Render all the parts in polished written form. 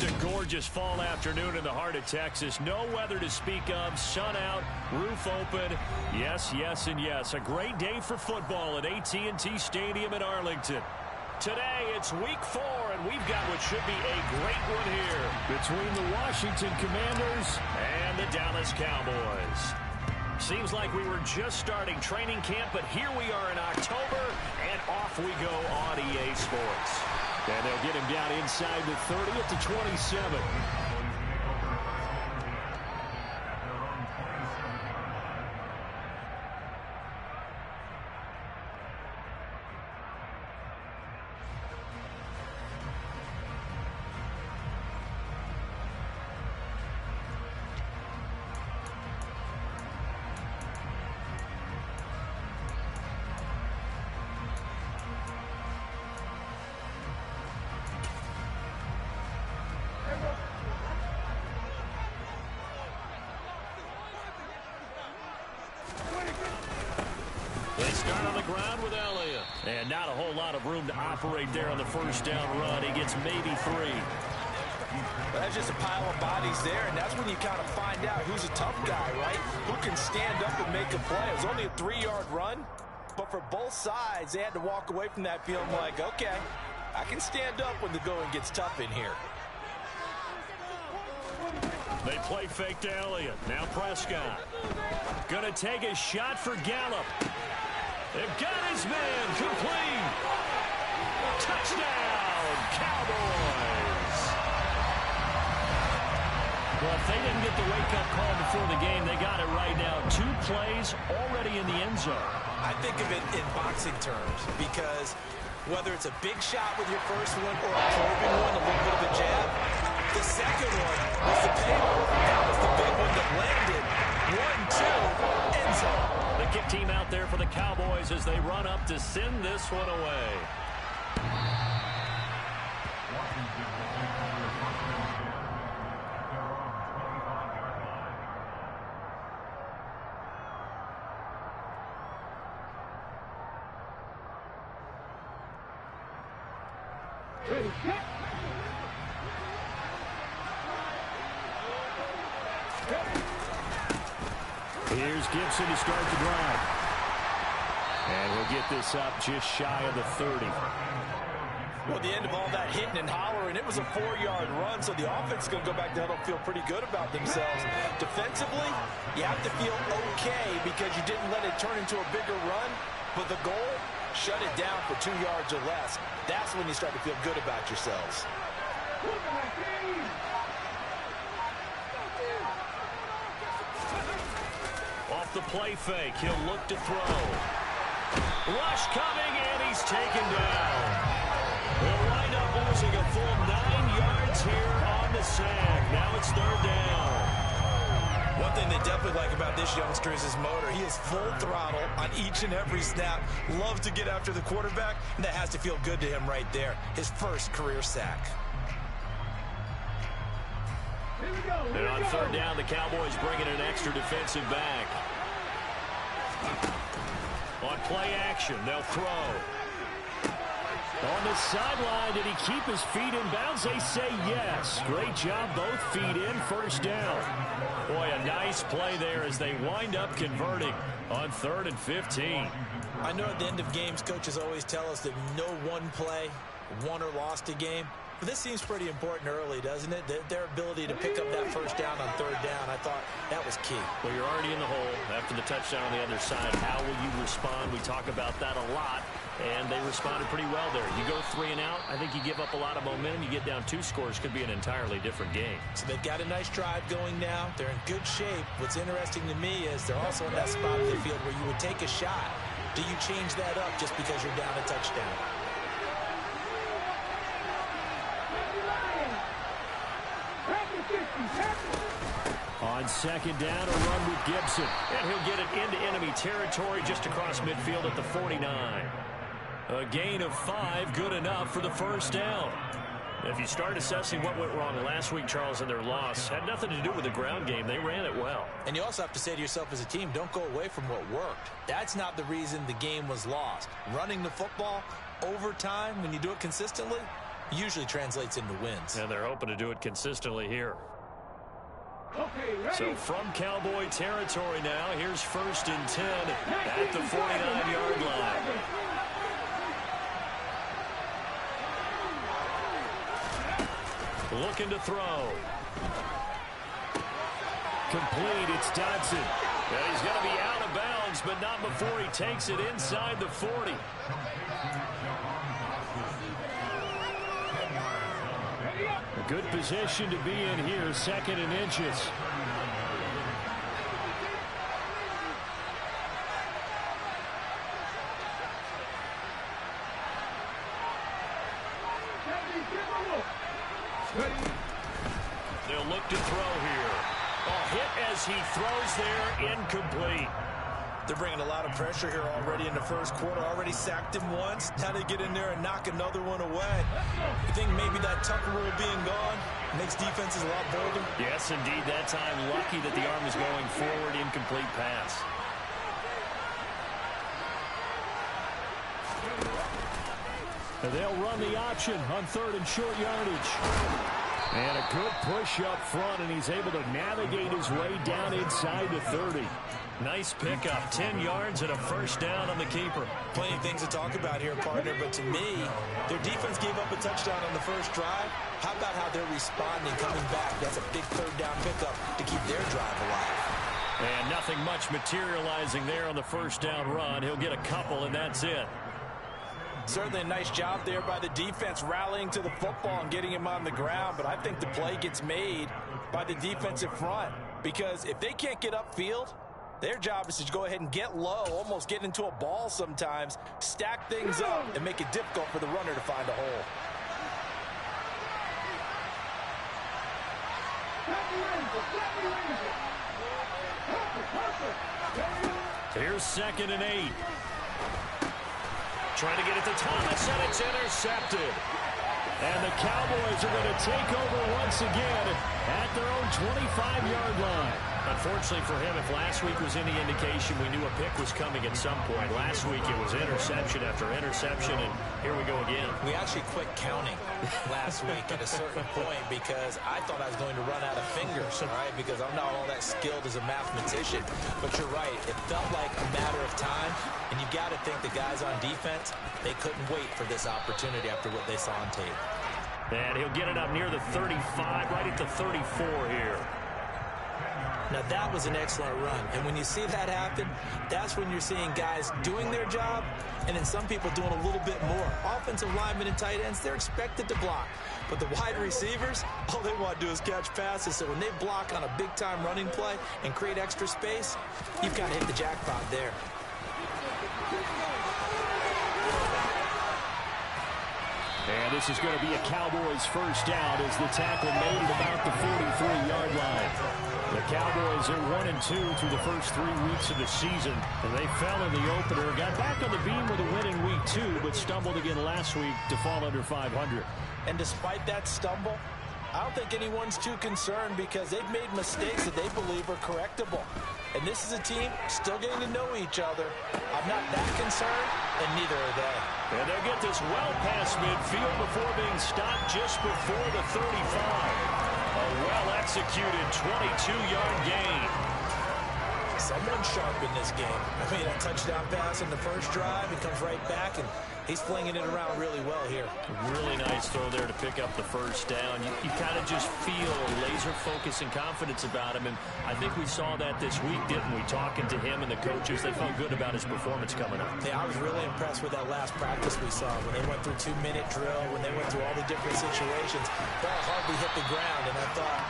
Just a gorgeous fall afternoon in the heart of Texas. No weather to speak of. Sun out, roof open. Yes, yes, and yes. A great day for football at AT&T Stadium in Arlington. Today, it's week 4, and we've got what should be a great one here between the Washington Commanders and the Dallas Cowboys. Seems like we were just starting training camp, but here we are in October, and off we go on EA Sports. And they'll get him down inside the 30 at the 27. They start on the ground with Elliott. And not a whole lot of room to operate there on the first down run. He gets maybe 3. That's just a pile of bodies there, and that's when you kind of find out who's a tough guy, right? Who can stand up and make a play. It was only a 3-yard run, but for both sides, they had to walk away from that feeling like, okay, I can stand up when the going gets tough in here. They play fake to Elliott. Now Prescott. Gonna take a shot for Gallup. They've got his man complete. Touchdown, Cowboys. Well, if they didn't get the wake-up call before the game, they got it right now. 2 plays already in the end zone. I think of it in boxing terms because whether it's a big shot with your first one or a probing one, a little bit of a jab, the second one was the payoff. That was the big one that landed. 1-2, end zone. The kick team out there for the Cowboys as they run up to send this one away. Here's Gibson to start the drive. And he'll get this up just shy of the 30. Well, at the end of all that hitting and hollering, it was a 4-yard run, so the offense is going to go back down and feel pretty good about themselves. Defensively, you have to feel okay because you didn't let it turn into a bigger run, but the goal, shut it down for 2 yards or less. That's when you start to feel good about yourselves. Off the play fake, he'll look to throw. Rush coming, and he's taken down. They'll wind up losing a full 9 yards here on the sack. Now it's 3rd down. One thing they definitely like about this youngster is his motor. He is full throttle on each and every snap. Loves to get after the quarterback, and that has to feel good to him right there. His first career sack. And on 3rd down, the Cowboys bring in an extra defensive back. On play action, they'll throw. On the sideline, did he keep his feet in bounds? They say yes. Great job, both feet in, 1st down. Boy, a nice play there as they wind up converting on 3rd and 15. I know at the end of games, coaches always tell us that no one play won or lost a game. But this seems pretty important early, doesn't it? Their ability to pick up that 1st down on 3rd down, I thought that was key. Well, you're already in the hole after the touchdown on the other side. How will you respond? We talk about that a lot, and they responded pretty well there. You go 3 and out, I think you give up a lot of momentum. You get down 2 scores, could be an entirely different game. So they've got a nice drive going now. They're in good shape. What's interesting to me is they're also in that spot of the field where you would take a shot. Do you change that up just because you're down a touchdown? On 2nd down, a run with Gibson. And he'll get it into enemy territory just across midfield at the 49. A gain of 5, good enough for the 1st down. If you start assessing what went wrong last week, Charles, in their loss, had nothing to do with the ground game. They ran it well. And you also have to say to yourself as a team, don't go away from what worked. That's not the reason the game was lost. Running the football over time, when you do it consistently, usually translates into wins. And they're hoping to do it consistently here. So from Cowboy territory now, here's 1st and 10 at the 49-yard line. Looking to throw. Complete, it's Dodson. And he's going to be out of bounds, but not before he takes it inside the 40. A good position to be in here, 2nd and inches. They'll look to throw here. Hit as he throws there, incomplete. They're bringing a lot of pressure here already in the first quarter. Already sacked him once. Now they get in there and knock another one away. You think maybe that Tucker rule being gone makes defenses a lot bolder? Yes, indeed. That time, lucky that the arm is going forward. Incomplete pass. And they'll run the option on 3rd and short yardage. And a good push up front, and he's able to navigate his way down inside the 30. Nice pickup, 10 yards and a 1st down on the keeper. Plenty of things to talk about here, partner, but to me, their defense gave up a touchdown on the first drive. How about how they're responding, coming back? That's a big 3rd down pickup to keep their drive alive. And nothing much materializing there on the 1st down run. He'll get a couple, and that's it. Certainly a nice job there by the defense rallying to the football and getting him on the ground, but I think the play gets made by the defensive front because if they can't get upfield, their job is to go ahead and get low, almost get into a ball sometimes, stack things up, and make it difficult for the runner to find a hole. Here's 2nd and 8. Trying to get it to Thomas, and it's intercepted. And the Cowboys are going to take over once again at their own 25-yard line. Unfortunately for him, if last week was any indication, we knew a pick was coming at some point. Last week it was interception after interception, and here we go again. We actually quit counting last week at a certain point because I thought I was going to run out of fingers, all right, because I'm not all that skilled as a mathematician. But you're right, it felt like a matter of time, and you got to think the guys on defense, they couldn't wait for this opportunity after what they saw on tape. And he'll get it up near the 35, right at the 34 here. Now, that was an excellent run. And when you see that happen, that's when you're seeing guys doing their job and then some people doing a little bit more. Offensive linemen and tight ends, they're expected to block. But the wide receivers, all they want to do is catch passes. So when they block on a big-time running play and create extra space, you've got to hit the jackpot there. And this is going to be a Cowboys 1st down as the tackle made at about the 43-yard line. The Cowboys are 1-2 through the first 3 weeks of the season. And they fell in the opener, got back on the beam with a win in week 2, but stumbled again last week to fall under 500. And despite that stumble, I don't think anyone's too concerned because they've made mistakes that they believe are correctable. And this is a team still getting to know each other. I'm not that concerned, and neither are they. And they'll get this well past midfield before being stopped just before the 35. A well-executed 22-yard gain. Someone sharp in this game. I mean, a touchdown pass in the first drive. He comes right back, and he's flinging it around really well here. Really nice throw there to pick up the 1st down. You kind of just feel laser focus and confidence about him, and I think we saw that this week, didn't we? Talking to him and the coaches, they felt good about his performance coming up. Yeah, I was really impressed with that last practice we saw when they went through 2-minute drill, when they went through all the different situations. Ball hardly hit the ground, and I thought,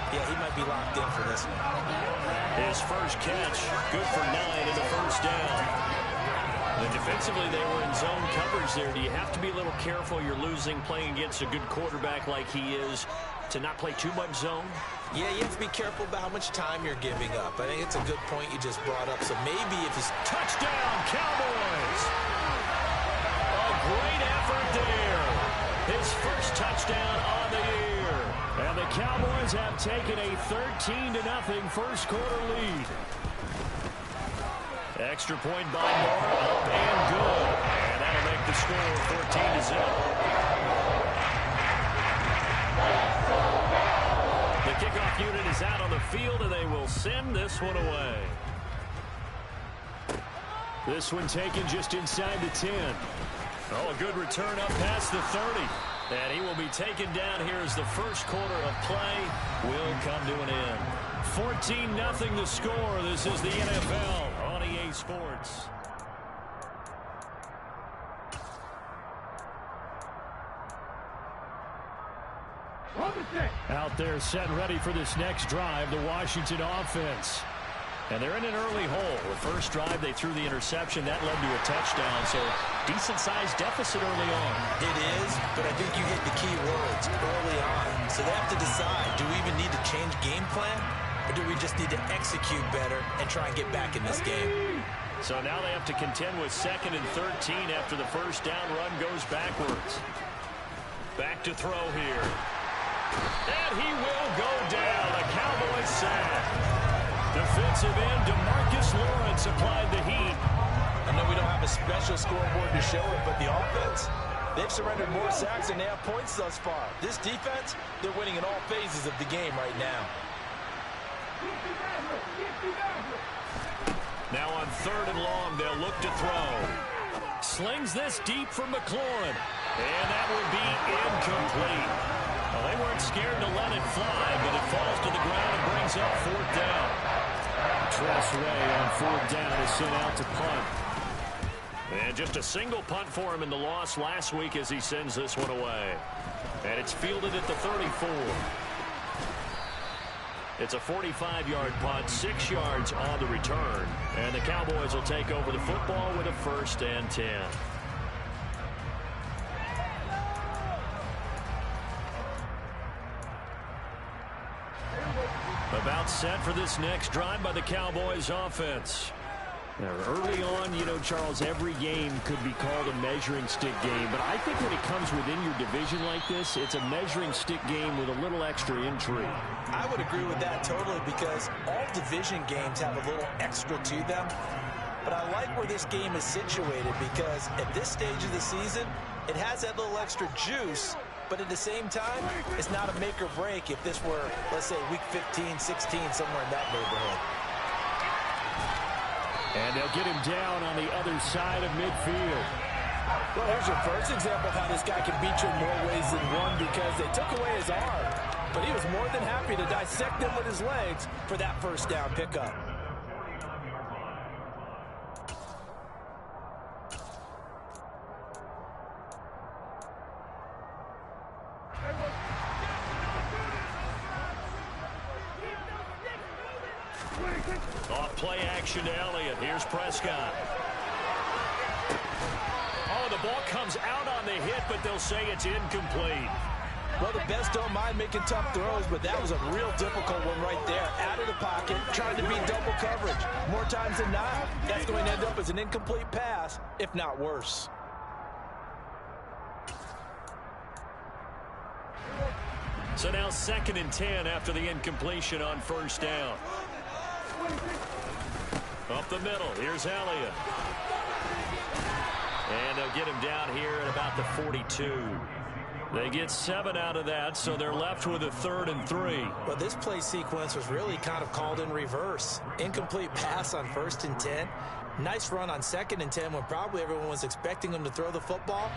yeah, he might be locked in for this one. His first catch, good for 9 and a 1st down. And defensively, they were in zone coverage there. Do you have to be a little careful? You're losing, playing against a good quarterback like he is, to not play too much zone? Yeah, you have to be careful about how much time you're giving up. I think it's a good point you just brought up. So maybe if he's... Touchdown, Cowboys! A great effort there. His first touchdown on the year. And the Cowboys have taken a 13-0 first quarter lead. Extra point by Moore, up and good. And that'll make the score 14-0. this one away. This one taken just inside the 10. Oh, a good return up past the 30. And he will be taken down here as the first quarter of play will come to an end. 14-0 the score. This is the NFL on EA Sports. Out there set and ready for this next drive, the Washington offense. And they're in an early hole. The first drive, they threw the interception. That led to a touchdown, so decent-sized deficit early on. It is, but I think you hit the key words, early on. So they have to decide, do we even need to change game plan, or do we just need to execute better and try and get back in this game? So now they have to contend with 2nd and 13 after the first down run goes backwards. Back to throw here. And he will go down. A Cowboys sack. Defensive end DeMarcus Lawrence applied the heat. I know we don't have a special scoreboard to show it, but the offense, they've surrendered more sacks than they have points thus far. This defense, they're winning in all phases of the game right now. Now on 3rd and long, they'll look to throw. Slings this deep for McLaurin. And that will be incomplete. Well, they weren't scared to let it fly, but it falls to the ground and brings up 4th down. Tress Way on 4th down is sent out to punt. And just a single punt for him in the loss last week as he sends this one away. And it's fielded at the 34. It's a 45-yard punt, 6 yards on the return. And the Cowboys will take over the football with a 1st and 10. About set for this next drive by the Cowboys offense. Now, early on, you know, Charles, every game could be called a measuring stick game. But I think when it comes within your division like this, it's a measuring stick game with a little extra intrigue. I would agree with that totally because all division games have a little extra to them. But I like where this game is situated because at this stage of the season, it has that little extra juice. But at the same time, it's not a make or break if this were, let's say, week 15, 16, somewhere in that neighborhood. And they'll get him down on the other side of midfield. Well, here's your first example of how this guy can beat you in more ways than one because they took away his arm. But he was more than happy to dissect him with his legs for that first down pickup. Off play action to Elliott. Here's Prescott. Oh, the ball comes out on the hit, but they'll say it's incomplete. Well, the best don't mind making tough throws, but that was a real difficult one right there. Out of the pocket, trying to beat double coverage. More times than not, that's going to end up as an incomplete pass, if not worse. So now 2nd and 10 after the incompletion on first down. Up the middle, here's Elliott. And they'll get him down here at about the 42. They get 7 out of that, so they're left with a 3rd and 3. Well, this play sequence was really kind of called in reverse. Incomplete pass on 1st and 10. Nice run on 2nd and 10 when probably everyone was expecting them to throw the football.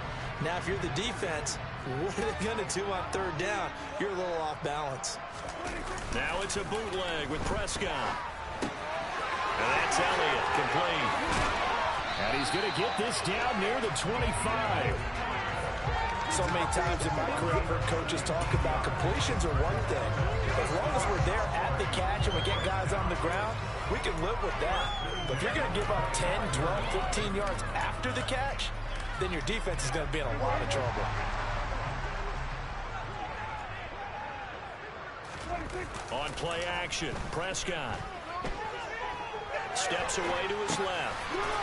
Now, if you're the defense, what are they going to do on 3rd down? You're a little off balance. Now it's a bootleg with Prescott. And that's Elliott, complete. And he's going to get this down near the 25. So many times in my career, I've heard coaches talk about completions are one thing. As long as we're there at the catch and we get guys on the ground, we can live with that. But if you're going to give up 10, 12, 15 yards after the catch, then your defense is going to be in a lot of trouble. On play action, Prescott. Steps away to his left.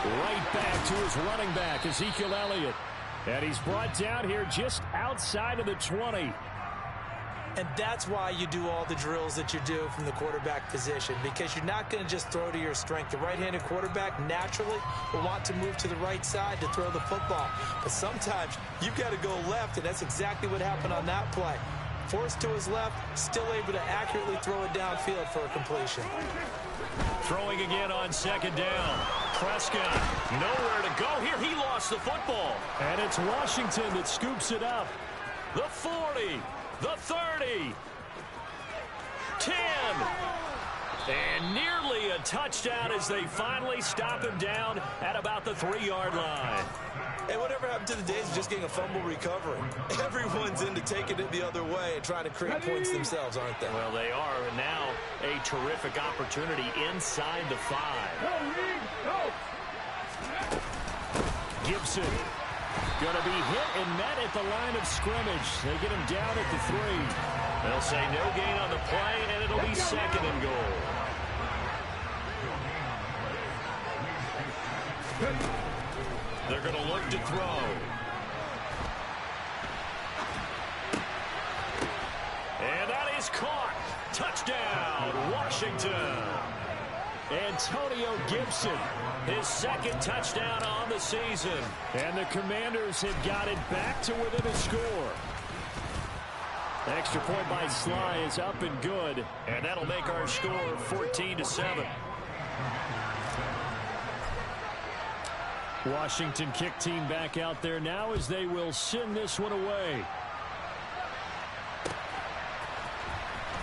Right back to his running back, Ezekiel Elliott. And he's brought down here just outside of the 20. And that's why you do all the drills that you do from the quarterback position, because you're not going to just throw to your strength. The right-handed quarterback naturally will want to move to the right side to throw the football. But sometimes you've got to go left, and that's exactly what happened on that play. Forced to his left, still able to accurately throw it downfield for a completion. Throwing again on second down. Prescott, nowhere to go here. He lost the football. And it's Washington that scoops it up. The 40, the 30, 10. And nearly a touchdown as they finally stop him down at about the 3-yard line. Hey, whatever happened to the days of just getting a fumble recovery? Everyone's into taking it the other way and trying to create points themselves, aren't they? Well, they are. And now a terrific opportunity inside the 5. Gibson going to be hit and met at the line of scrimmage. They get him down at the 3. They'll say no gain on the play, and it'll be second and goal. They're going to look to throw. And that is caught. Touchdown, Washington. Antonio Gibson, his second touchdown on the season. And the Commanders have got it back to within a score. Extra point by Sly is up and good. And that'll make our score 14-7. Washington kick team back out there now as they will send this one away.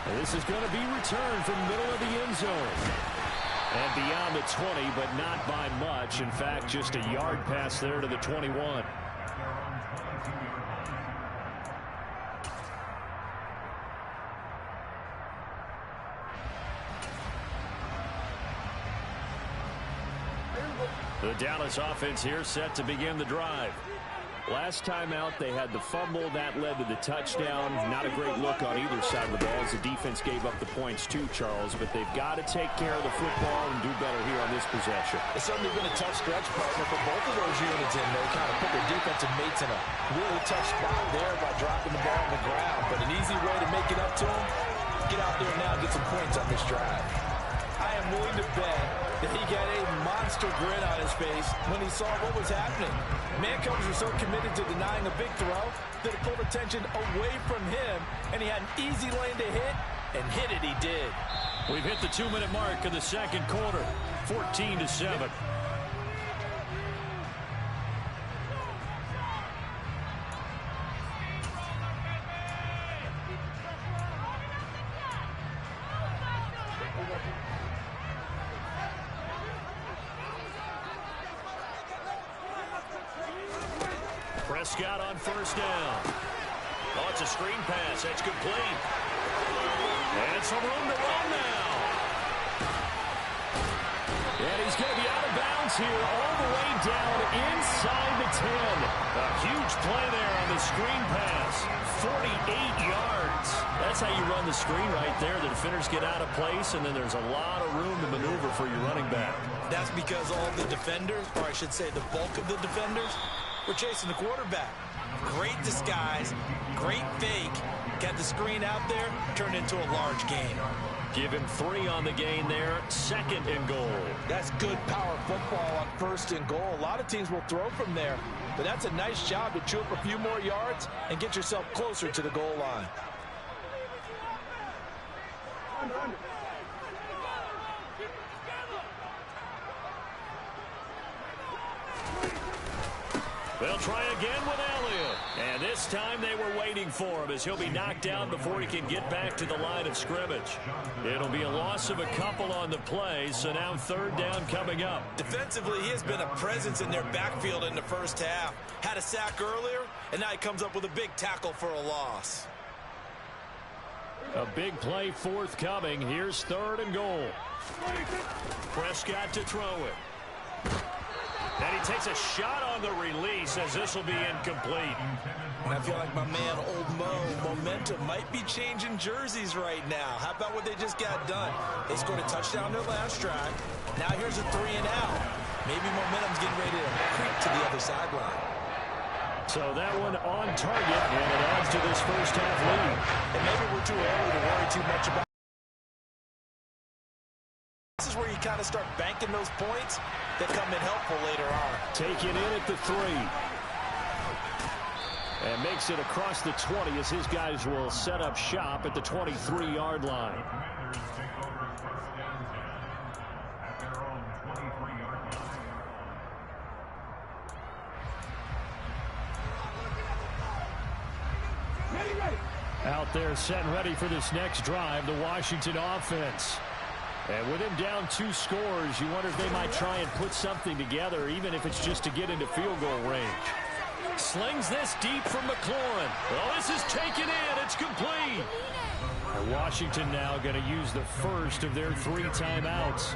And this is going to be returned from middle of the end zone. And beyond the 20, but not by much. In fact, just a yard pass there to the 21. The Dallas offense here set to begin the drive. Last time out, they had the fumble. That led to the touchdown. Not a great look on either side of the ball as the defense gave up the points too, Charles. But they've got to take care of the football and do better here on this possession. It's certainly been a tough stretch partner for both of those units in. They kind of put their defensive mates in a really tough spot there by dropping the ball on the ground. But an easy way to make it up to them, get out there now and get some points on this drive. I am willing to bet that he got a monster grin on his face when he saw what was happening. Mancos were so committed to denying a big throw that it pulled attention away from him, and he had an easy lane to hit, and hit it he did. We've hit the 2-minute mark of the second quarter, 14-7. Prescott on first down. Oh, it's a screen pass. That's complete. And some room to run now. And he's going to be out of bounds here all the way down inside the 10. A huge play there on the screen pass. 48 yards. That's how you run the screen right there. The defenders get out of place, and then there's a lot of room to maneuver for your running back. That's because all the defenders, or I should say the bulk of the defenders, we're chasing the quarterback. Great disguise, great fake. Got the screen out there, turned into a large gain. Give him 3 on the gain there, second and goal. That's good power football on first and goal. A lot of teams will throw from there, but that's a nice job to chew up a few more yards and get yourself closer to the goal line. They'll try again with Elliott. And this time they were waiting for him as he'll be knocked down before he can get back to the line of scrimmage. It'll be a loss of a couple on the play, so now third down coming up. Defensively, he has been a presence in their backfield in the first half. Had a sack earlier, and now he comes up with a big tackle for a loss. A big play forthcoming. Here's third and goal. Prescott to throw it. And he takes a shot on the release as this will be incomplete. And I feel like my man, Old Mo, momentum might be changing jerseys right now. How about what they just got done? They scored a touchdown their last drive. Now here's a 3 and out. Maybe momentum's getting ready to creep to the other sideline. So that one on target, and it adds to this first half lead. And maybe we're too early to worry too much about. This is where you kind of start banking those points that come in helpful later on. Taken in at the 3. And makes it across the 20 as his guys will set up shop at the 23-yard line. Out there set and ready for this next drive, the Washington offense. And with him down 2 scores, you wonder if they might try and put something together, even if it's just to get into field goal range. Slings this deep from McLaurin. Well, this is taken in. It's complete. And Washington now going to use the first of their 3 timeouts,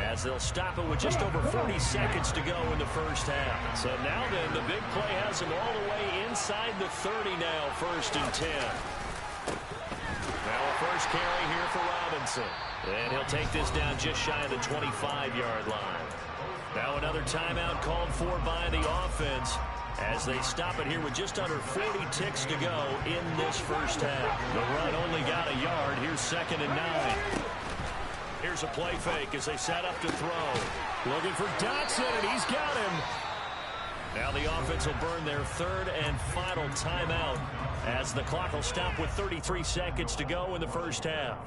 as they'll stop it with just over 40 seconds to go in the first half. So now then, the big play has them all the way inside the 30 now, 1st and 10. Now a first carry here for Robinson. And he'll take this down just shy of the 25-yard line. Now another timeout called for by the offense, as they stop it here with just under 40 ticks to go in this first half. The run only got a yard. Here's 2nd and 9. Here's a play fake as they set up to throw. Looking for Dotson, and he's got him. Now the offense will burn their 3rd and final timeout, as the clock will stop with 33 seconds to go in the first half.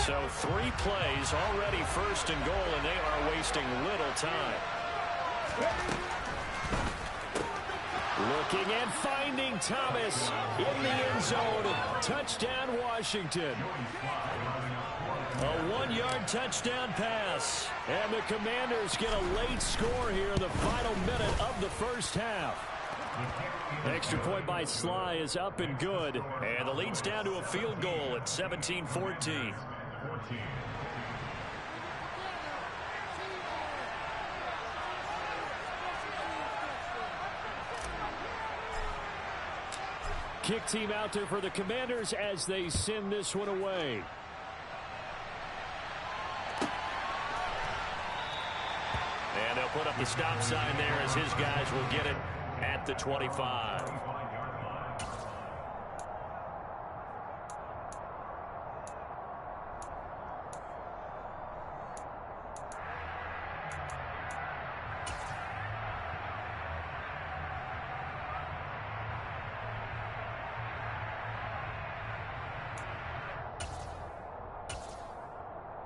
So 3 plays already 1st and goal, and they are wasting little time. Looking and finding Thomas in the end zone. Touchdown, Washington. A 1-yard touchdown pass. And the Commanders get a late score here in the final minute of the first half. Extra point by Sly is up and good. And the lead's down to a field goal at 17-14. Kick team out there for the Commanders as they send this one away. And they'll put up the stop sign there as his guys will get it at the 25.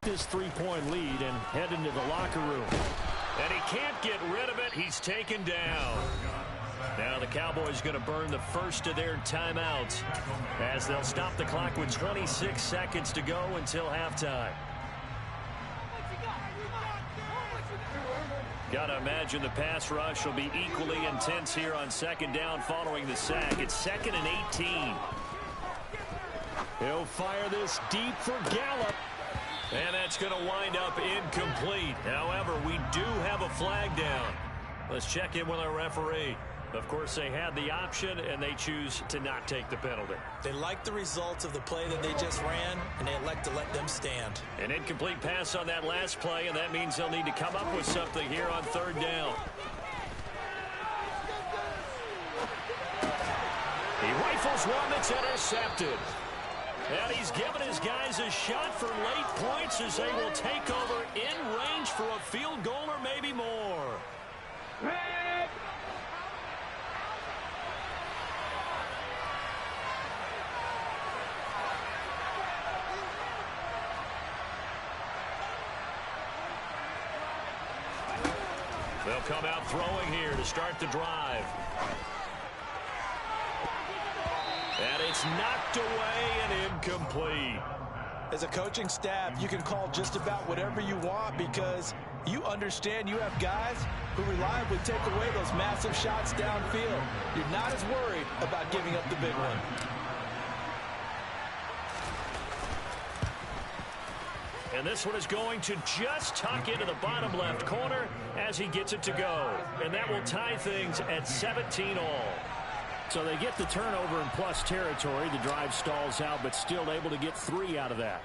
This 3-point lead and head into the locker room. And he can't get rid of it. He's taken down. Now the Cowboys going to burn the first of their timeouts, as they'll stop the clock with 26 seconds to go until halftime. Got to imagine the pass rush will be equally intense here on 2nd down following the sack. It's 2nd and 18. He'll fire this deep for Gallup. And that's going to wind up incomplete. However, we do have a flag down. Let's check in with our referee. Of course, they had the option, and they choose to not take the penalty. They like the results of the play that they just ran, and they elect to let them stand. An incomplete pass on that last play, and that means they'll need to come up with something here on 3rd down. He rifles one that's intercepted. And he's given his guys a shot for late points as they will take over in range for a field goal or maybe more. They'll come out throwing here to start the drive. And it's knocked away and incomplete. As a coaching staff, you can call just about whatever you want because you understand you have guys who reliably take away those massive shots downfield. You're not as worried about giving up the big one. And this one is going to just tuck into the bottom left corner as he gets it to go. And that will tie things at 17 all. So they get the turnover in plus territory. The drive stalls out, but still able to get 3 out of that.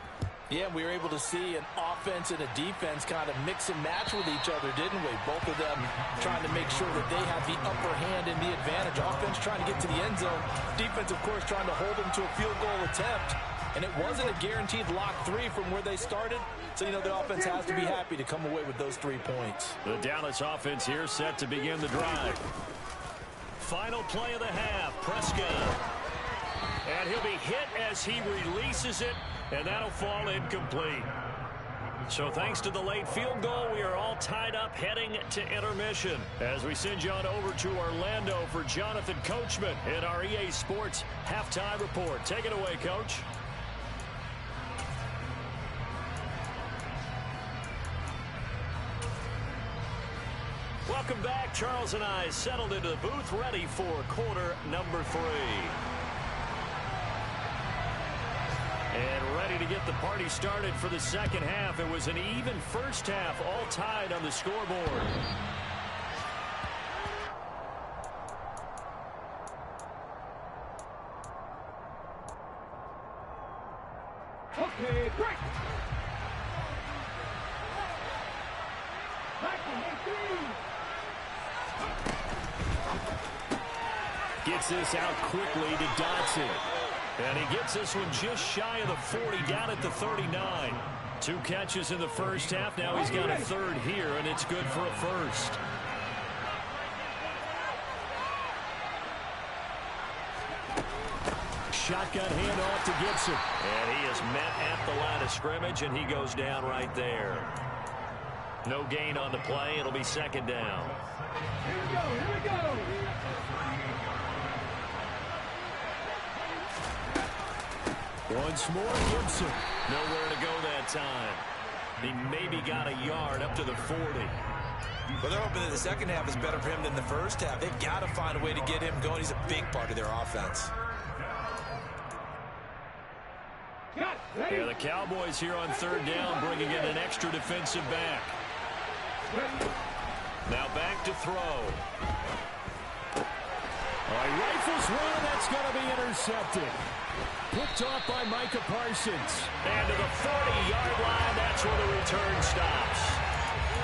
Yeah, we were able to see an offense and a defense kind of mix and match with each other, didn't we? Both of them trying to make sure that they have the upper hand and the advantage. Offense trying to get to the end zone. Defense, of course, trying to hold them to a field goal attempt. And it wasn't a guaranteed lock 3 from where they started. So, you know, the offense has to be happy to come away with those 3 points. The Dallas offense here set to begin the drive. final play of the half. Prescott. And he'll be hit as he releases it, and that'll fall incomplete. So thanks to the late field goal, we are all tied up heading to intermission. As we send you on over to Orlando for Jonathan Coachman in our EA Sports Halftime Report. Take it away, Coach. Welcome back. Charles and I settled into the booth, ready for quarter number 3. And ready to get the party started for the second half. It was an even first half, all tied on the scoreboard. Okay, break. Gets this out quickly to Dotson. And he gets this one just shy of the 40, down at the 39. 2 catches in the first half. Now he's got a third here, and it's good for a first. Shotgun handoff to Gibson. And he is met at the line of scrimmage, and he goes down right there. No gain on the play. It'll be second down. Here we go, here we go. Once more, Gibson. Nowhere to go that time. He maybe got a yard up to the 40. Well, they're hoping that the second half is better for him than the first half. They've got to find a way to get him going. He's a big part of their offense. Yeah, the Cowboys here on third down, bringing in an extra defensive back. Now back to throw. All right, rifles one, that's going to be intercepted. Picked off by Micah Parsons. And to the 40-yard line, that's where the return stops.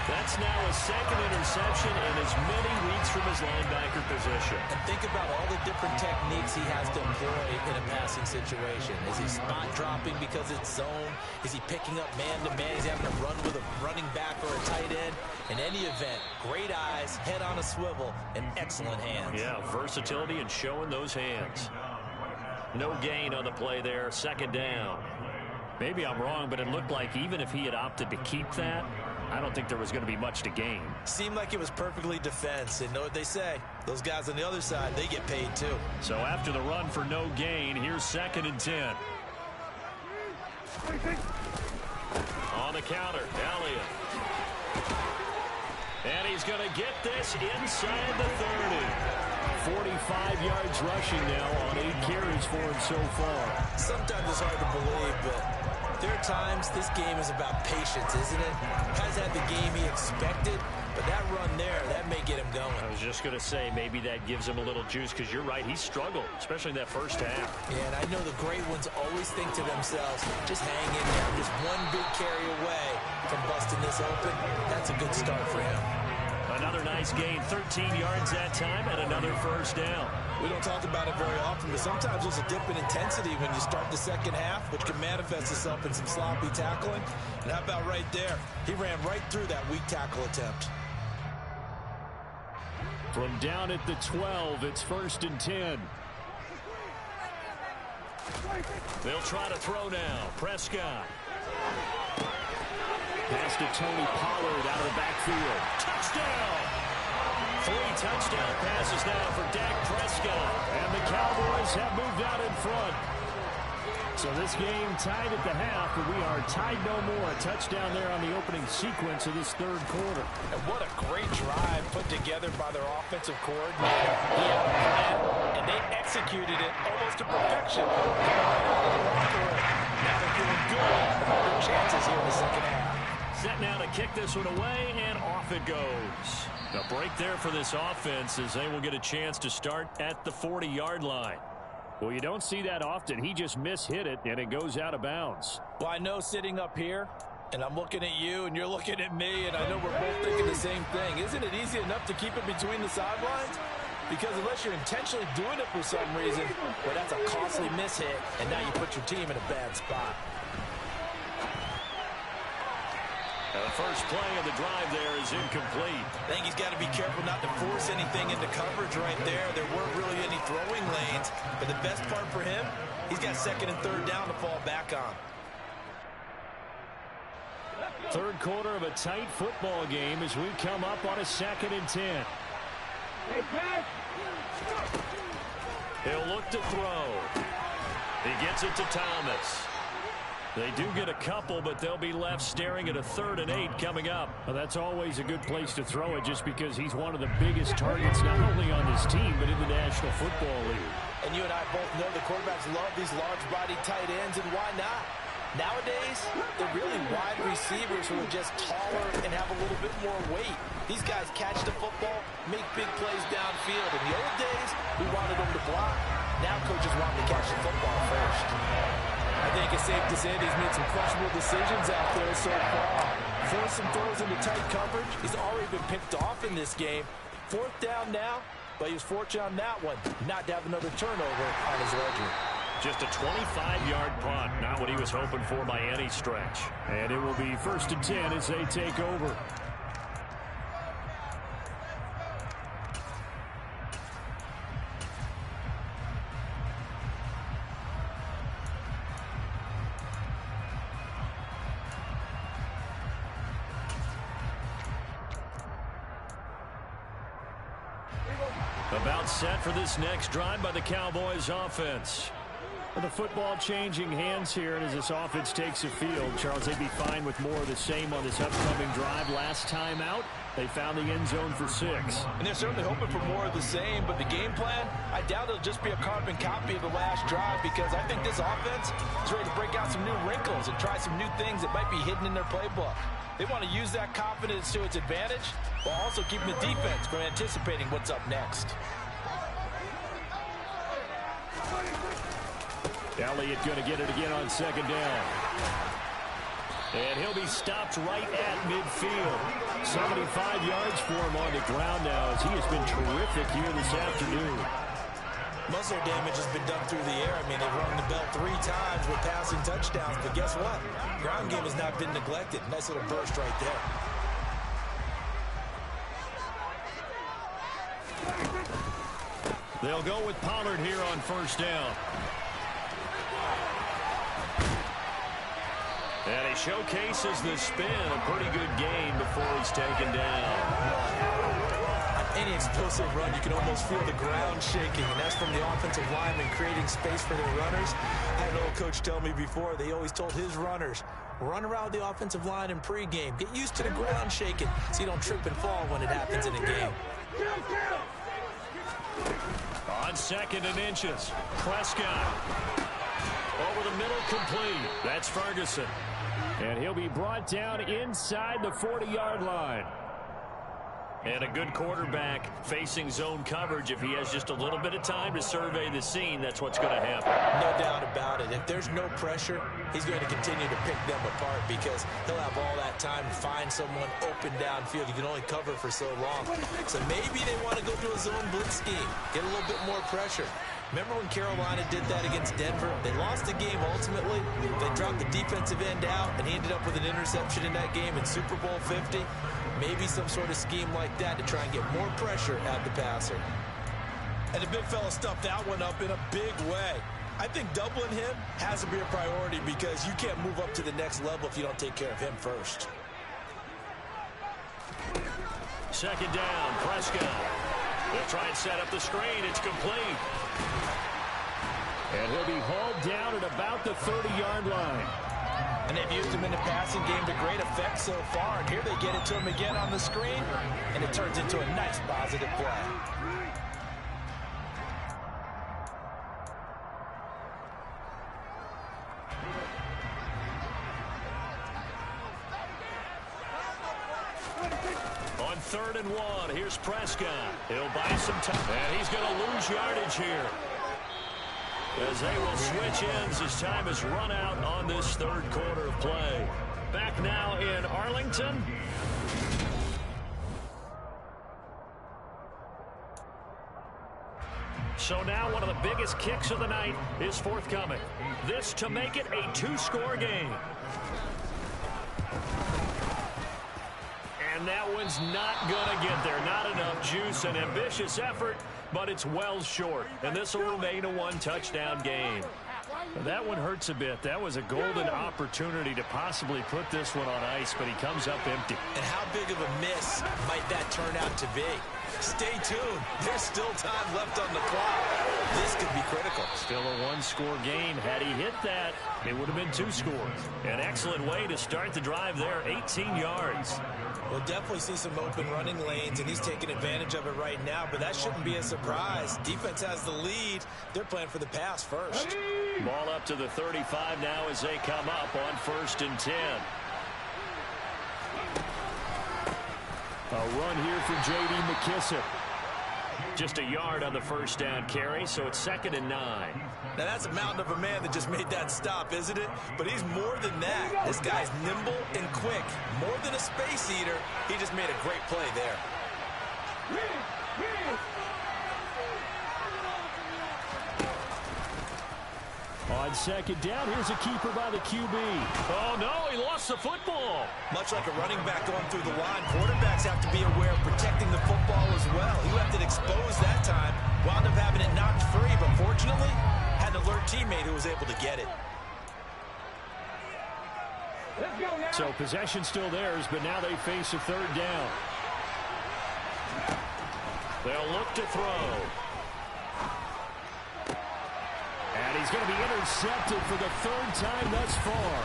That's now a second interception and as many weeks from his linebacker position. And think about all the different techniques he has to employ in a passing situation. Is he spot dropping because it's zone? Is he picking up man-to-man? He's having to run with a running back or a tight end? In any event, great eyes, head on a swivel, and excellent hands. Yeah, versatility and showing those hands. No gain on the play there, second down. Maybe I'm wrong, but it looked like even if he had opted to keep that, I don't think there was going to be much to gain. Seemed like it was perfectly defense. And know what they say? Those guys on the other side, they get paid too. So after the run for no gain, here's 2nd and 10. On the counter, Elliott. And he's going to get this inside the 30. 45 yards rushing now on 8 carries for him so far. Sometimes it's hard to believe, but there are times this game is about patience, isn't it? Hasn't had the game he expected, but that run there, that may get him going. I was just going to say, maybe that gives him a little juice, because you're right, he struggled, especially in that first half. Yeah, and I know the great ones always think to themselves, just hang in there. Just one big carry away from busting this open. That's a good start for him. Another nice gain, 13 yards that time, and another first down. We don't talk about it very often, but sometimes there's a dip in intensity when you start the second half, which can manifest itself in some sloppy tackling. And how about right there? He ran right through that weak tackle attempt. From down at the 12, it's 1st and 10. They'll try to throw now. Prescott. Pass to Tony Pollard out of the backfield. Touchdown! 3 touchdown passes now for Dak Prescott. And the Cowboys have moved out in front. So this game tied at the half, but we are tied no more. A touchdown there on the opening sequence of this third quarter. And what a great drive put together by their offensive coordinator. He had a plan, and they executed it almost to perfection. Now they're feeling good about their chances here in the second half. Set now to kick this one away, and off it goes. A break there for this offense as they will get a chance to start at the 40-yard line. Well, you don't see that often. He just mishit it, and it goes out of bounds. Well, I know sitting up here, and I'm looking at you, and you're looking at me, and I know we're both thinking the same thing. Isn't it easy enough to keep it between the sidelines? Because unless you're intentionally doing it for some reason, well, that's a costly mishit, and now you put your team in a bad spot. The first play of the drive there is incomplete. I think he's got to be careful not to force anything into coverage right there. There weren't really any throwing lanes. But the best part for him, he's got second and third down to fall back on. Third quarter of a tight football game as we come up on a 2nd and 10. He'll look to throw. He gets it to Thomas. They do get a couple, but they'll be left staring at a 3rd and 8 coming up. Well, that's always a good place to throw it just because he's one of the biggest targets not only on his team but in the National Football League. And you and I both know the quarterbacks love these large-bodied tight ends, and why not? Nowadays, they're really wide receivers who are just taller and have a little bit more weight. These guys catch the football, make big plays downfield. In the old days, we wanted them to block. Now coaches want them to catch the football first. I think it's safe to say that he's made some questionable decisions out there so far. Forced some throws into tight coverage. He's already been picked off in this game. 4th down now, but he was fortunate on that one not to have another turnover on his ledger. Just a 25-yard punt, not what he was hoping for by any stretch. And it will be 1st and 10 as they take over. About set for this next drive by the Cowboys offense. The football changing hands here, and as this offense takes the field, Charles, they'd be fine with more of the same on this upcoming drive. Last time out, they found the end zone for 6. And they're certainly hoping for more of the same, but the game plan, I doubt it'll just be a carbon copy of the last drive because I think this offense is ready to break out some new wrinkles and try some new things that might be hidden in their playbook. They want to use that confidence to its advantage while also keeping the defense from anticipating what's up next. Elliott going to get it again on 2nd down. And he'll be stopped right at midfield. 75 yards for him on the ground now as he has been terrific here this afternoon. Most of their damage has been done through the air. I mean, they've rung the bell 3 times with passing touchdowns, but guess what? Ground game has not been neglected. Nice little burst right there. They'll go with Pollard here on 1st down. And he showcases the spin, a pretty good gain before he's taken down. On any explosive run, you can almost feel the ground shaking, and that's from the offensive lineman creating space for their runners. I had an old coach tell me before, they always told his runners, run around the offensive line in pregame. Get used to the ground shaking so you don't trip and fall when it happens in a game. On 2nd and inches, Prescott. Over the middle, complete. That's Ferguson. And he'll be brought down inside the 40-yard line. And a good quarterback facing zone coverage. If he has just a little bit of time to survey the scene, that's what's going to happen. No doubt about it. If there's no pressure, he's going to continue to pick them apart because he'll have all that time to find someone open downfield. You can only cover for so long. So maybe they want to go to a zone blitz scheme, get a little bit more pressure. Remember when Carolina did that against Denver? They lost the game ultimately. They dropped the defensive end out, and he ended up with an interception in that game in Super Bowl 50. Maybe some sort of scheme like that to try and get more pressure at the passer. And the big fella stuffed that one up in a big way. I think doubling him has to be a priority because you can't move up to the next level if you don't take care of him first. 2nd down, Prescott. They'll try and set up the screen. It's complete. And he'll be hauled down at about the 30-yard line. And they've used him in the passing game to great effect so far. And here they get it to him again on the screen. And it turns into a nice positive play. On 3rd and 1, here's Prescott. He'll buy some time. And he's going to lose yardage here, as they will switch ends as time has run out on this 3rd quarter of play. Back now in Arlington. So now one of the biggest kicks of the night is forthcoming. This to make it a 2-score game. And that one's not going to get there. Not enough juice. An ambitious effort, but it's well short. And this will remain a one-touchdown game. That one hurts a bit. That was a golden opportunity to possibly put this one on ice, but he comes up empty. And how big of a miss might that turn out to be? Stay tuned. There's still time left on the clock. This could be critical. Still a one-score game. Had he hit that, it would have been 2 scores. An excellent way to start the drive there, 18 yards. We'll definitely see some open running lanes, and he's taking advantage of it right now, but that shouldn't be a surprise. Defense has the lead. They're playing for the pass first. Ball up to the 35 now as they come up on 1st and 10. A run here for J.D. McKissick. Just a yard on the 1st down carry, so it's 2nd and 9. Now that's a mountain of a man that just made that stop, isn't it? But he's more than that. This guy's nimble and quick. More than a space eater, he just made a great play there. On 2nd down, here's a keeper by the QB. Oh, no, he lost the football. Much like a running back going through the line, quarterbacks have to be aware of protecting the football as well. He left it exposed that time, wound up having it knocked free, but fortunately, had an alert teammate who was able to get it. So possession still theirs, but now they face a 3rd down. They'll look to throw. And he's going to be intercepted for the 3rd time thus far.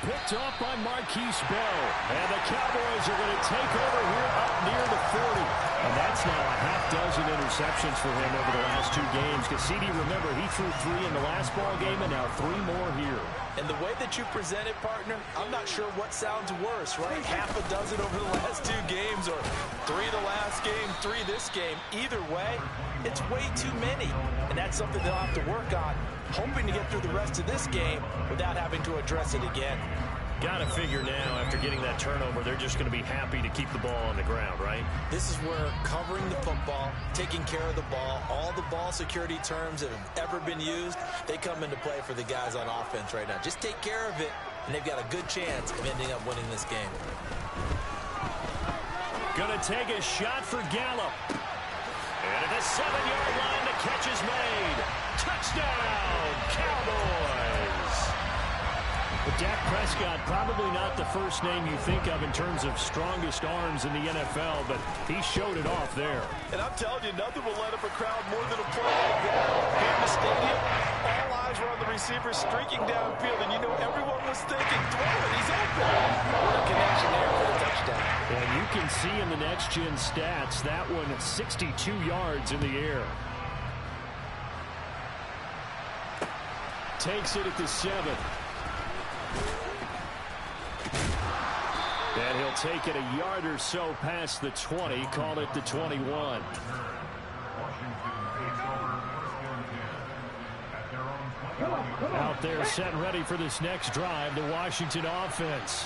Picked off by Marquise Bell. And the Cowboys are going to take over here up near the 40. And that's now a half-dozen interceptions for him over the last 2 games. Because CD, remember, he threw 3 in the last ball game and now 3 more here. And the way that you present it, partner, I'm not sure what sounds worse, right? Half a dozen over the last 2 games or 3 the last game, 3 this game. Either way, it's way too many. And that's something they'll have to work on, hoping to get through the rest of this game without having to address it again. Got to figure now, after getting that turnover, they're just going to be happy to keep the ball on the ground, right? This is where covering the football, taking care of the ball, all the ball security terms that have ever been used, they come into play for the guys on offense right now. Just take care of it, and they've got a good chance of ending up winning this game. Going to take a shot for Gallup. And at the 7-yard line, the catch is made. Touchdown, Cowboys! But Dak Prescott, probably not the first name you think of in terms of strongest arms in the NFL, but he showed it off there. And I'm telling you, nothing will let up a crowd more than a play like that. Here in the stadium, all eyes were on the receiver streaking downfield, and you know everyone was thinking, throw it, he's open. What a connection there for the touchdown. And you can see in the next-gen stats, that one 62 yards in the air. Takes it at the 7. And he'll take it a yard or so past the 20, call it the 21. Out there set and ready for this next drive, the Washington offense.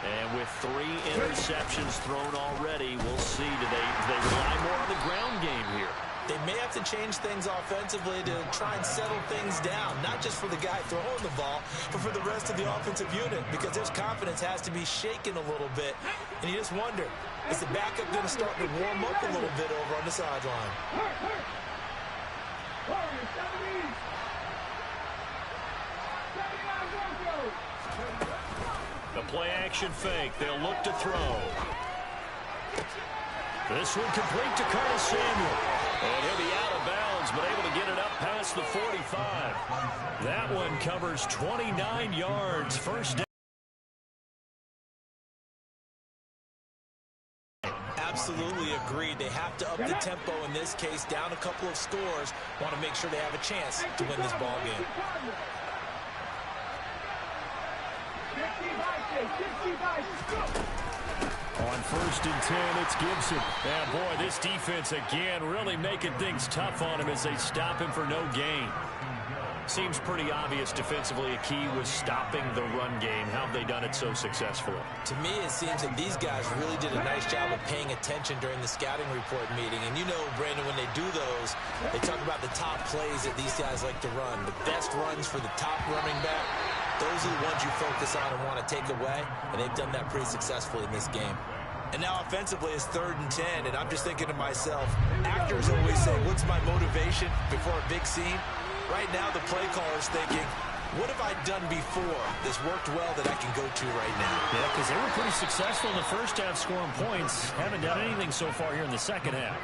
And with 3 interceptions thrown already, we'll see, do they rely more on the ground game here? They may have to change things offensively to try and settle things down, not just for the guy throwing the ball, but for the rest of the offensive unit, because their confidence has to be shaken a little bit. And you just wonder, is the backup going to start to warm up a little bit over on the sideline? The play-action fake. They'll look to throw. This one complete to Curtis Samuel. And he'll be out of bounds, but able to get it up past the 45. That one covers 29 yards. First down. Absolutely agreed. They have to up the tempo in this case, down a couple of scores. Want to make sure they have a chance to win this ball game. On 1st and 10, it's Gibson. And boy, this defense again really making things tough on him as they stop him for no gain. Seems pretty obvious defensively a key was stopping the run game. How have they done it so successfully? To me, it seems that these guys really did a nice job of paying attention during the scouting report meeting. And you know, Brandon, when they do those, they talk about the top plays that these guys like to run. The best runs for the top running back, those are the ones you focus on and want to take away. And they've done that pretty successfully in this game. And now offensively it's 3rd and 10, and I'm just thinking to myself, actors always say, what's my motivation before a big scene? Right now the play caller's thinking, what have I done before that's worked well that I can go to right now? Yeah, because they were pretty successful in the first half scoring points. Haven't done anything so far here in the second half.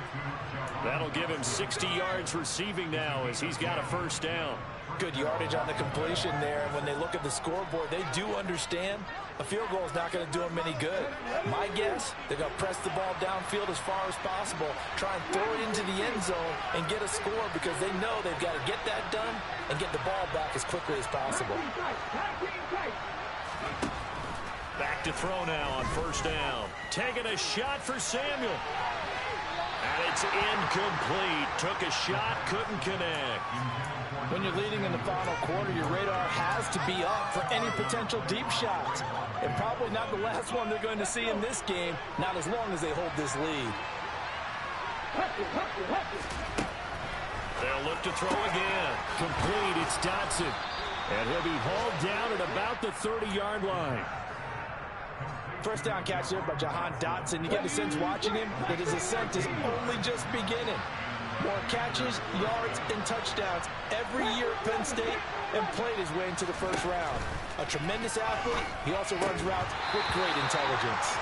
That'll give him 60 yards receiving now as he's got a first down. Good yardage on the completion there. And when they look at the scoreboard, they do understand a field goal is not going to do them any good. My guess, they're going to press the ball downfield as far as possible, try and throw it into the end zone and get a score because they know they've got to get that done and get the ball back as quickly as possible. Back to throw now on first down. Taking a shot for Samuel. And it's incomplete. Took a shot, couldn't connect. When you're leading in the final quarter, your radar has to be up for any potential deep shots. And probably not the last one they're going to see in this game, not as long as they hold this lead. They'll look to throw again. Complete, it's Dotson. And he'll be hauled down at about the 30-yard line. First down catch there by Jahan Dotson. You get the sense watching him that his ascent is only just beginning. More catches, yards, and touchdowns every year at Penn State, and played his way into the first round. A tremendous athlete. He also runs routes with great intelligence.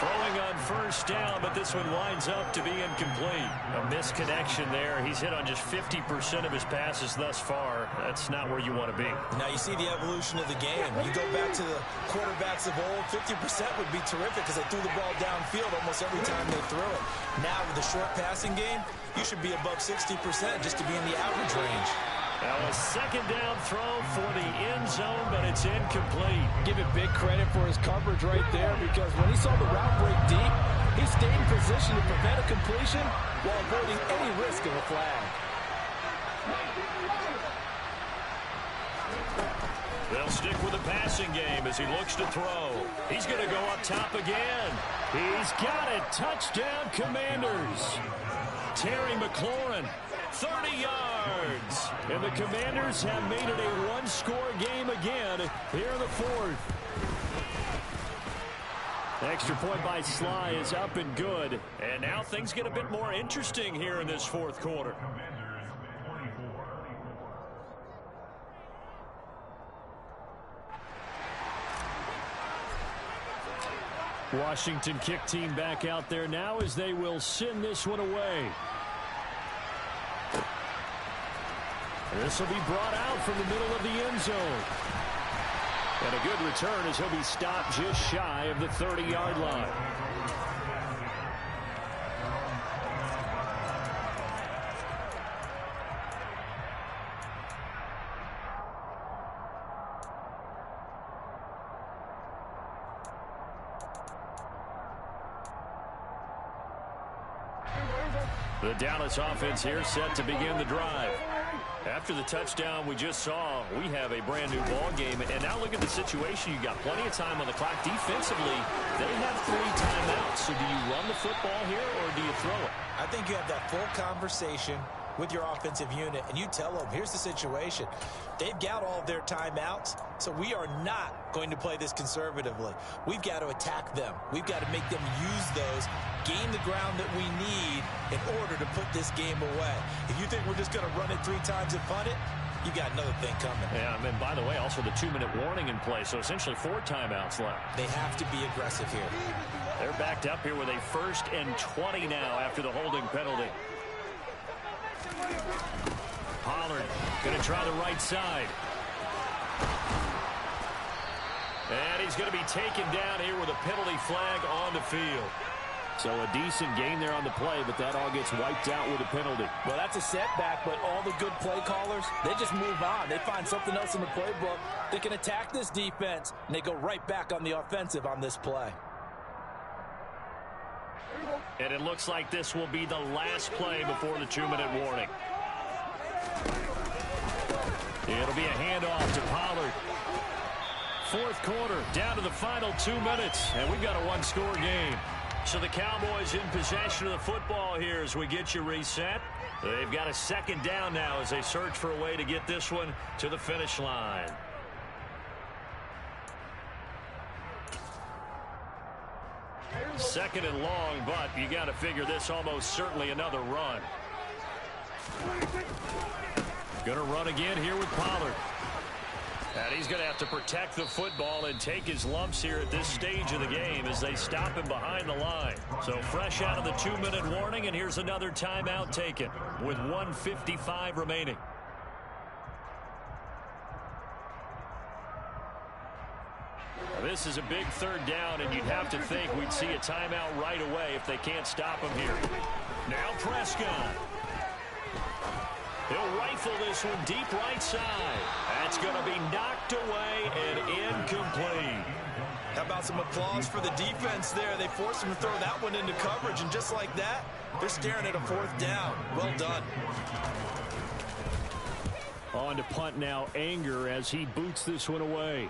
Throwing on first down, but this one winds up to be incomplete. A misconnection there. He's hit on just 50% of his passes thus far. That's not where you want to be. Now you see the evolution of the game. You go back to the quarterbacks of old, 50% would be terrific because they threw the ball downfield almost every time they threw it. Now with the short passing game, you should be above 60% just to be in the average range. Now a second down throw for the end zone, but it's incomplete. Give it big credit for his coverage right there because when he saw the route break deep, he stayed in position to prevent a completion while avoiding any risk of a flag. They'll stick with the passing game as he looks to throw. He's going to go up top again. He's got it. Touchdown, Commanders. Terry McLaurin, 30 yards. And the Commanders have made it a one-score game again here in the fourth. The extra point by Sly is up and good. And now things get a bit more interesting here in this fourth quarter. Washington kick team back out there now as they will send this one away. This will be brought out from the middle of the end zone. And a good return as he'll be stopped just shy of the 30-yard line. The Dallas offense here set to begin the drive. After the touchdown we just saw, we have a brand new ball game. And now look at the situation. You got plenty of time on the clock. Defensively, they have 3 timeouts. So do you run the football here or do you throw it? I think you have that full conversation with your offensive unit, and you tell them, here's the situation. They've got all of their timeouts, so we are not going to play this conservatively. We've got to attack them. We've got to make them use those, gain the ground that we need in order to put this game away. If you think we're just going to run it 3 times and punt it, you got another thing coming. Yeah, and by the way, also the 2-minute warning in play, so essentially 4 timeouts left. They have to be aggressive here. They're backed up here with a 1st and 20 now after the holding penalty. Pollard going to try the right side. And he's going to be taken down here with a penalty flag on the field. So a decent gain there on the play, but that all gets wiped out with a penalty. Well, that's a setback, but all the good play callers, they just move on. They find something else in the playbook. They can attack this defense, and they go right back on the offensive on this play. And it looks like this will be the last play before the 2-minute warning. It'll be a handoff to Pollard. Fourth quarter, down to the final 2 minutes, and we've got a one-score game. So the Cowboys in possession of the football here as we get you reset. They've got a second down now as they search for a way to get this one to the finish line. 2nd and long, but you got to figure this almost certainly another run. Going to run again here with Pollard. And he's going to have to protect the football and take his lumps here at this stage of the game as they stop him behind the line. So fresh out of the 2-minute warning, and here's another timeout taken with 1:55 remaining. This is a big 3rd down, and you'd have to think we'd see a timeout right away if they can't stop him here. Now Prescott. He'll rifle this one deep right side. That's going to be knocked away and incomplete. How about some applause for the defense there? They forced him to throw that one into coverage, and just like that, they're staring at a 4th down. Well done. On to punt now, Anger, as he boots this one away.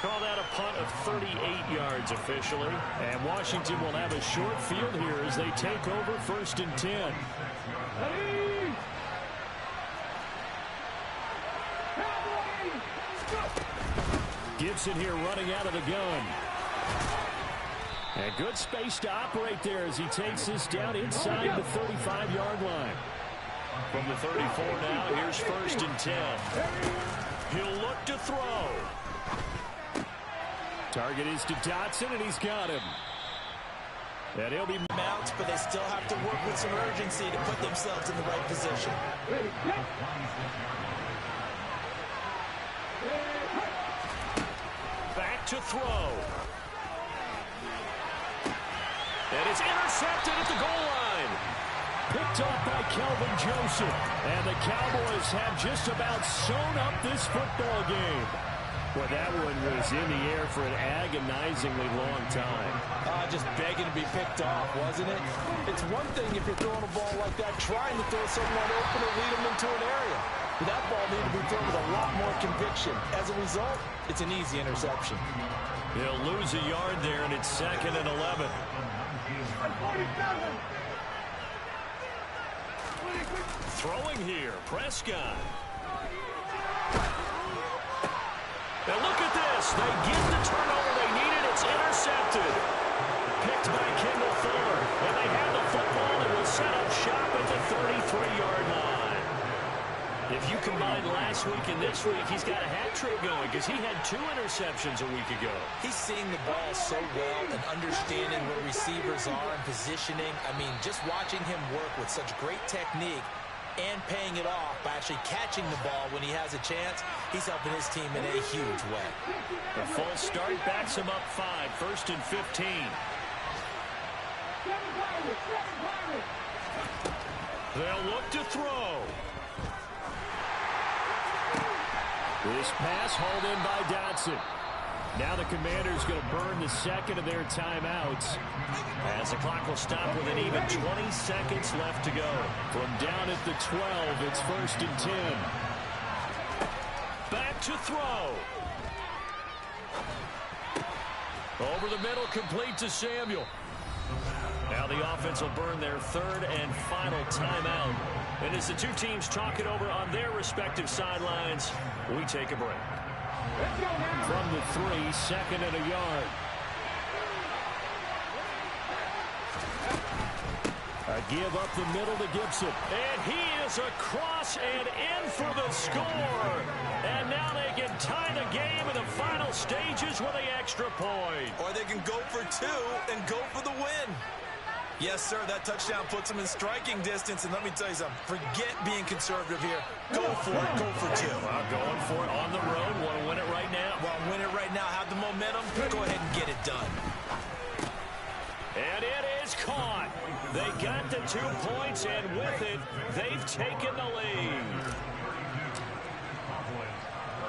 Call that a punt of 38 yards officially. And Washington will have a short field here as they take over 1st and 10. Gibson here running out of the gun. And good space to operate there as he takes this down inside the 35-yard line. From the 34 now, here's 1st and 10. He'll look to throw. Target is to Dotson, and he's got him. And he'll be mounts, but they still have to work with some urgency to put themselves in the right position. Back to throw. And it's intercepted at the goal line. Picked off by Kelvin Joseph. And the Cowboys have just about sewn up this football game. Well, that one was in the air for an agonizingly long time. Just begging to be picked off, wasn't it? It's one thing if you're throwing a ball like that, trying to throw someone open or lead them into an area. But that ball needed to be thrown with a lot more conviction. As a result, it's an easy interception. He'll lose a yard there, and it's 2nd and 11. Throwing here, Prescott. Now look at this. They get the turnover they needed. It's intercepted. Picked by Kendall Fuller. And they have the football and will set up shop at the 33-yard line. If you combine last week and this week, he's got a hat trick going because he had 2 interceptions a week ago. He's seeing the ball so well and understanding where receivers are and positioning. I mean, just watching him work with such great technique and paying it off by actually catching the ball when he has a chance, he's helping his team in a huge way. The false start backs him up 5, 1st and 15. They'll look to throw. This pass hauled in by Dotson. Now the Commanders going to burn the 2nd of their timeouts as the clock will stop with an even 20 seconds left to go. From down at the 12, it's 1st and 10. Back to throw. Over the middle, complete to Samuel. Now the offense will burn their 3rd and final timeout. And as the two teams talk it over on their respective sidelines, we take a break. From the 3, 2nd and a yard. A give up the middle to Gibson. And he is across and in for the score. And now they can tie the game in the final stages with the extra point. Or they can go for 2 and go for the win. Yes, sir, that touchdown puts them in striking distance. And let me tell you something, forget being conservative here. Go for it, go for 2. Well, going for it on the road. Want to win it right now. Well, win it right now, have the momentum. Go ahead and get it done. And it is caught. They got the 2 points, and with it, they've taken the lead.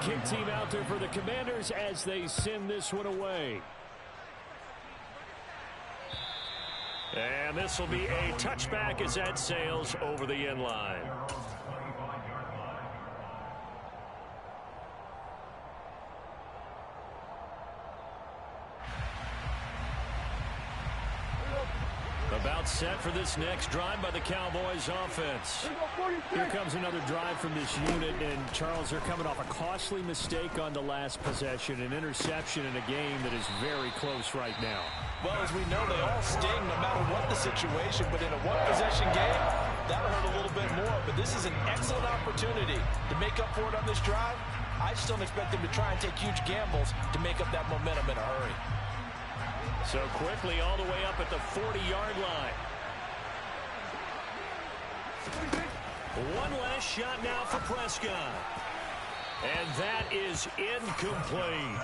Kick team out there for the Commanders as they send this one away. And this will be a touchback as that sails over the end line. About set for this next drive by the Cowboys offense. Here comes another drive from this unit, and Charles, they're coming off a costly mistake on the last possession, an interception in a game that is very close right now. Well, as we know, they all sting no matter what the situation, but in a one-possession game, that'll hurt a little bit more. But this is an excellent opportunity to make up for it on this drive. I just don't expect them to try and take huge gambles to make up that momentum in a hurry. So quickly all the way up at the 40-yard line. One last shot now for Prescott. And that is incomplete.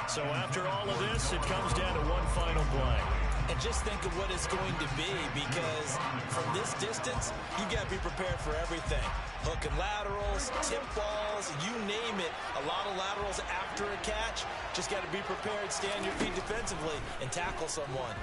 So after all of this, it comes down to one final play. And just think of what it's going to be, because from this distance, you got to be prepared for everything. Hook and laterals, tip balls, you name it. A lot of laterals after a catch. Just got to be prepared, stay on your feet defensively, and tackle someone.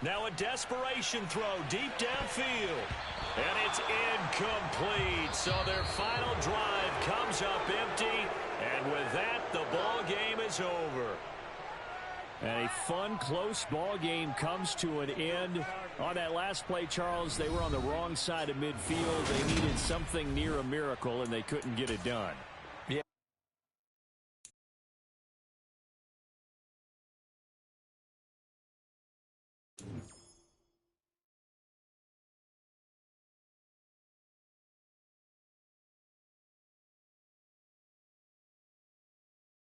Now a desperation throw deep downfield. And it's incomplete. So their final drive comes up empty. And with that, the ball game is over. And a fun, close ball game comes to an end. On that last play, Charles, they were on the wrong side of midfield. They needed something near a miracle, and they couldn't get it done. Yeah.